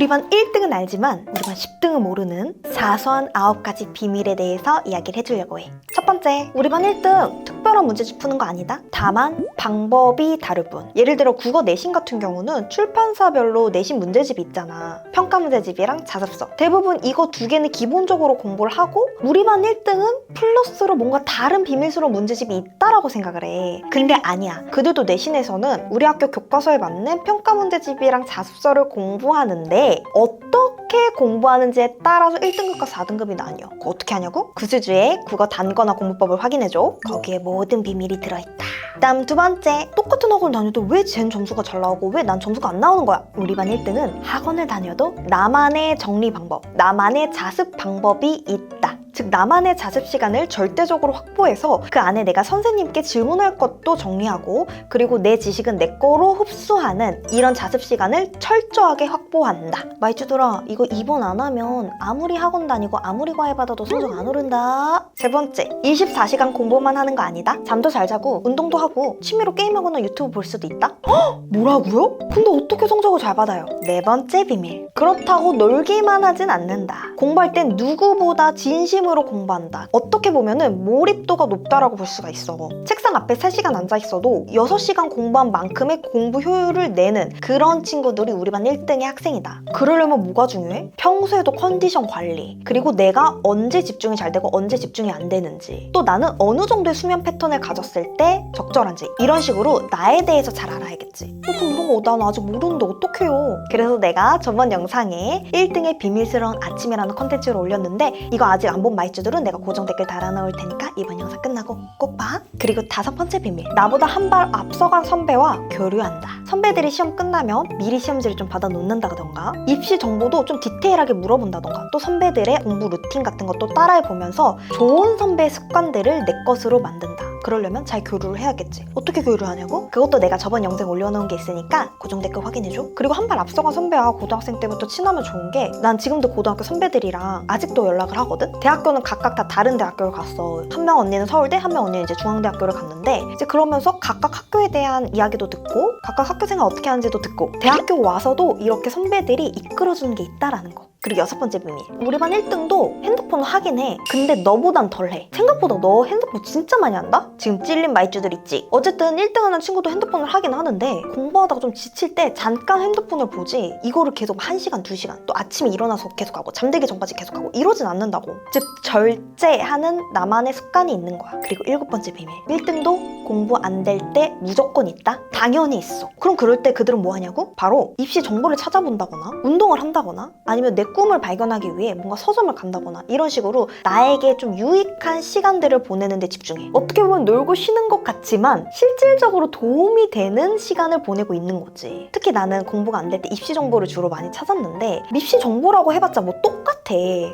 우리 반 1등은 알지만 우리 반 10등은 모르는 사소한 9가지 비밀에 대해서 이야기를 해주려고 해. 첫 번째, 우리 반 1등 특별한 문제집 푸는 거 아니다. 다만 방법이 다를 뿐. 예를 들어 국어 내신 같은 경우는 출판사별로 내신 문제집이 있잖아. 평가 문제집이랑 자습서. 대부분 이거 두 개는 기본적으로 공부를 하고 우리 반 1등은 플러스로 뭔가 다른 비밀스러운 문제집이 있다라고 생각을 해. 근데 아니야. 그들도 내신에서는 우리 학교 교과서에 맞는 평가 문제집이랑 자습서를 공부하는데 어떻게 공부하는지에 따라서 1등급과 4등급이 나뉘어. 그거 어떻게 하냐고? 구수주의 국어 단거나 공부법을 확인해줘. 거기에 모든 비밀이 들어있다. 다음 두 번째, 똑같은 학원을 다녀도 왜 쟨 점수가 잘 나오고 왜 난 점수가 안 나오는 거야? 우리 반 1등은 학원을 다녀도 나만의 정리 방법, 나만의 자습 방법이 있다. 즉 나만의 자습 시간을 절대적으로 확보해서 그 안에 내가 선생님께 질문할 것도 정리하고 그리고 내 지식은 내 거로 흡수하는 이런 자습 시간을 철저하게 확보한다. 마이쭈들아, 이거 2번 안 하면 아무리 학원 다니고 아무리 과외 받아도 성적 안 오른다. 세 번째, 24시간 공부만 하는 거 아니다. 잠도 잘 자고 운동도 하고 취미로 게임하거나 유튜브 볼 수도 있다. 헉! 뭐라고요? 근데 어떻게 성적을 잘 받아요? 네 번째 비밀, 그렇다고 놀기만 하진 않는다. 공부할 땐 누구보다 진심으로 공부한다. 어떻게 보면은 몰입도가 높다라고 볼 수가 있어. 책상 앞에 3시간 앉아 있어도 6시간 공부한 만큼의 공부 효율을 내는 그런 친구들이 우리 반 1등의 학생이다. 그러려면 뭐가 중요해? 평소에도 컨디션 관리, 그리고 내가 언제 집중이 잘 되고 언제 집중이 안 되는지, 또 나는 어느 정도의 수면 패턴을 가졌을 때 적절한지, 이런 식으로 나에 대해서 잘 알아야겠지. 그럼 이런 거 난 아직 모르는데 어떡해요. 그래서 내가 저번 영상에 1등의 비밀스러운 아침이라는 컨텐츠를 올렸는데 이거 아직 안 본 마이쭈들은 내가 고정 댓글 달아놓을 테니까 이번 영상 끝나고 꼭 봐. 그리고 5번째 비밀, 나보다 한 발 앞서간 선배와 교류한다. 선배들이 시험 끝나면 미리 시험지를 좀 받아 놓는다던가 입시 정보도 좀 디테일하게 물어본다던가 또 선배들의 공부 루틴 같은 것도 따라해보면서 좋은 선배의 습관들을 내 것으로 만든다. 그러려면 잘 교류를 해야겠지. 어떻게 교류를 하냐고? 그것도 내가 저번 영상에 올려놓은 게 있으니까 고정 댓글 확인해줘. 그리고 한 발 앞서간 선배와 고등학생 때부터 친하면 좋은 게 난 지금도 고등학교 선배들이랑 아직도 연락을 하거든? 대학교는 각각 다 다른 대학교를 갔어. 한 명 언니는 서울대, 한 명 언니는 이제 중앙대학교를 갔는데 이제 그러면서 각각 학교에 대한 이야기도 듣고 각각 학교 생활 어떻게 하는지도 듣고 대학교 와서도 이렇게 선배들이 이끌어주는 게 있다라는 거. 그리고 6번째 비밀, 우리 반 1등도 핸드폰을 하긴 해. 근데 너보단 덜해. 생각보다 너 핸드폰 진짜 많이 한다? 지금 찔린 마이쭈들 있지? 어쨌든 1등 하는 친구도 핸드폰을 하긴 하는데 공부하다가 좀 지칠 때 잠깐 핸드폰을 보지 이거를 계속 1시간, 2시간 또 아침에 일어나서 계속하고 잠들기 전까지 계속하고 이러진 않는다고. 즉 절제하는 나만의 습관이 있는 거야. 그리고 7번째 비밀, 1등도 공부 안 될 때 무조건 있다? 당연히 있어. 그럼 그럴 때 그들은 뭐 하냐고? 바로 입시 정보를 찾아본다거나 운동을 한다거나 아니면 내 꿈을 발견하기 위해 뭔가 서점을 간다거나 이런 식으로 나에게 좀 유익한 시간들을 보내는 데 집중해. 어떻게 보면 놀고 쉬는 것 같지만 실질적으로 도움이 되는 시간을 보내고 있는 거지. 특히 나는 공부가 안 될 때 입시 정보를 주로 많이 찾았는데 입시 정보라고 해봤자 뭐 똑같아.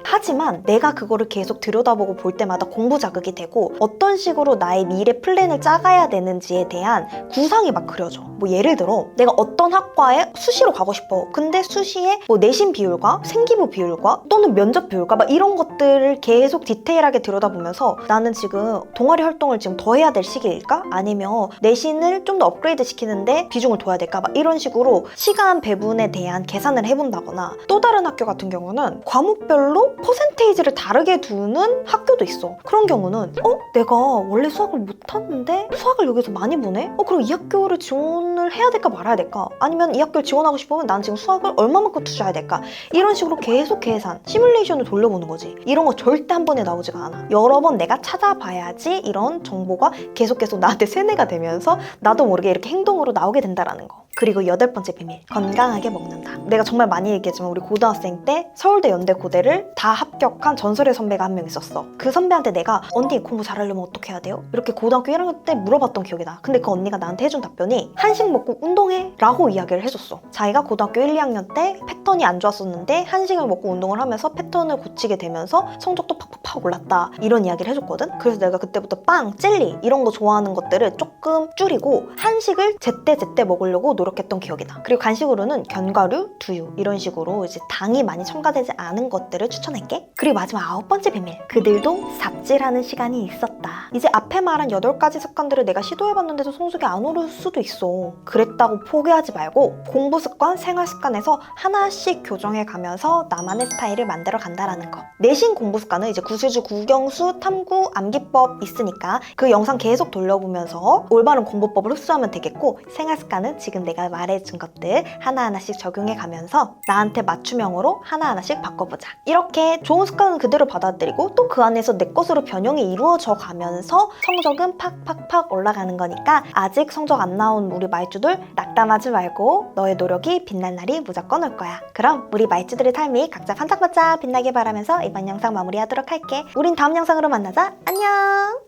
하지만 내가 그거를 계속 들여다보고 볼 때마다 공부 자극이 되고 어떤 식으로 나의 미래 플랜을 짜가야 되는지에 대한 구상이 막 그려져. 뭐 예를 들어 내가 어떤 학과에 수시로 가고 싶어. 근데 수시에 뭐 내신 비율과 생기부 비율과 또는 면접 비율과 막 이런 것들을 계속 디테일하게 들여다보면서 나는 지금 동아리 활동을 지금 더 해야 될 시기일까? 아니면 내신을 좀 더 업그레이드 시키는데 비중을 둬야 될까? 막 이런 식으로 시간 배분에 대한 계산을 해본다거나 또 다른 학교 같은 경우는 과목별로 퍼센테이지를 다르게 두는 학교도 있어. 그런 경우는 내가 원래 수학을 못하는데 수학을 여기서 많이 보네? 그럼 이 학교를 지원을 해야 될까 말아야 될까? 아니면 이 학교를 지원하고 싶으면 난 지금 수학을 얼마만큼 투자해야 될까? 이런 식으로 계속 계산, 시뮬레이션을 돌려보는 거지. 이런 거 절대 한 번에 나오지가 않아. 여러 번 내가 찾아봐야지 이런 정보가 계속 나한테 세뇌가 되면서 나도 모르게 이렇게 행동으로 나오게 된다라는 거. 그리고 8번째 비밀, 건강하게 먹는다. 내가 정말 많이 얘기했지만 우리 고등학생 때 서울대, 연대, 고대를 다 합격한 전설의 선배가 한 명 있었어. 그 선배한테 내가 언니 공부 잘하려면 어떻게 해야 돼요? 이렇게 고등학교 1학년 때 물어봤던 기억이 나. 근데 그 언니가 나한테 해준 답변이 한식 먹고 운동해 라고 이야기를 해줬어. 자기가 고등학교 1, 2학년 때 패턴이 안 좋았었는데 한식을 먹고 운동을 하면서 패턴을 고치게 되면서 성적도 팍팍팍 올랐다, 이런 이야기를 해줬거든. 그래서 내가 그때부터 빵, 젤리 이런 거 좋아하는 것들을 조금 줄이고 한식을 제때제때 먹으려고 노력했던 기억이 나. 그리고 간식으로는 견과류, 두유 이런 식으로 이제 당이 많이 첨가되지 않은 것들을 추천할게. 그리고 마지막 9번째 비밀, 그들도 삽질하는 시간이 있었다. 이제 앞에 말한 8가지 습관들을 내가 시도해봤는데도 성적이 안 오를 수도 있어. 그랬다고 포기하지 말고 공부 습관, 생활 습관에서 하나씩 교정해가면서 나만의 스타일을 만들어 간다라는 거. 내신 공부 습관은 이제 구술주, 국영수, 탐구, 암기법 있으니까 그 영상 계속 돌려보면서 올바른 공부법을 흡수하면 되겠고, 생활 습관은 지금 내가 말해준 것들 하나하나씩 적용해가면서 나한테 맞춤형으로 하나하나씩 바꿔보자. 이렇게 좋은 습관은 그대로 받아들이고 또 그 안에서 내 것으로 변형이 이루어져 가면서 성적은 팍팍팍 올라가는 거니까, 아직 성적 안 나온 우리 말주들 낙담하지 말고 너의 노력이 빛날 날이 무조건 올 거야. 그럼 우리 말주들의 삶이 각자 반짝반짝 빛나길 바라면서 이번 영상 마무리하도록 할게. 우린 다음 영상으로 만나자. 안녕.